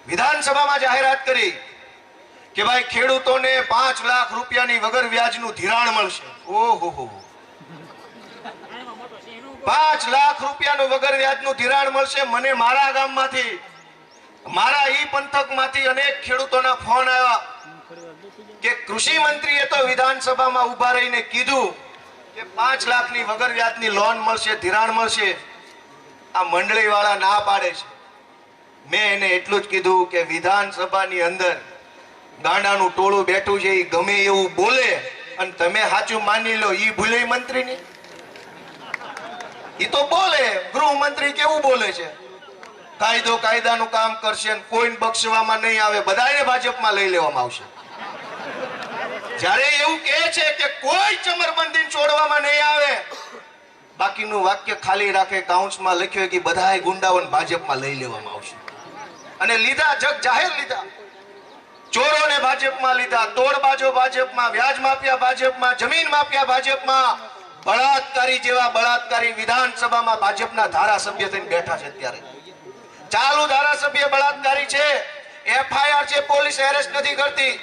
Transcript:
વિધાનસભામાં જાહેરાત કરી કે ભાઈ ખેડૂતોને 5 લાખ રૂપિયાની વગર વ્યાજનું ધિરાણ મળશે. ઓહો, 5 લાખ રૂપિયાનું વગર વ્યાજનું ધિરાણ મળશે. મને મારા ગામમાંથી, મારા ઈ પંથકમાંથી અનેક ખેડૂતોના ફોન આવ્યા કે કૃષિ મંત્રીએ તો વિધાનસભામાં ઉભા રહીને કીધું કે 5 લાખની વગર વ્યાજની લોન મળશે, ધિરાણ મળશે. આ મંડળી વાળા ના પાડે છે. મેં એને એટલું જ કીધું કે વિધાનસભાની અંદર ગાંડાનું ટોળું બેઠું છે, એ ગમે એવું બોલે અને તમે સાચું માની લો. ઈ ભૂલે મંત્રીને, ઈ તો બોલે. ગૃહમંત્રી કેવું બોલે છે, કાયદો કાયદાનું કામ કરશે, કોઈને બક્ષવામાં નહીં આવે, બધાને ભાજપમાં લઈ લેવામાં આવશે. જ્યારે એવું કહે છે કે કોઈ ચમરબંધી છોડવામાં નહીં આવે, બાકીનું વાક્ય ખાલી રાખે, કાઉન્સમાં લખ્યું કે બધાય ગુંડાઓને ભાજપમાં લઈ લેવામાં આવશે. અને લીધા, જગ જાહેર લીધા. ચોરોને ભાજપમાં લીધા, તોડબાજો ભાજપમાં, વ્યાજ માફિયા ભાજપમાં, જમીન માફિયા ભાજપમાં, બળાત્કારી જેવા બળાત્કારી વિધાનસભામાં ભાજપના ધારાસભ્ય થઈને બેઠા છે. અત્યારે ચાલુ ધારાસભ્ય બળાત્કારી છે, FIR છે, પોલીસ એરેસ્ટ નથી કરતી.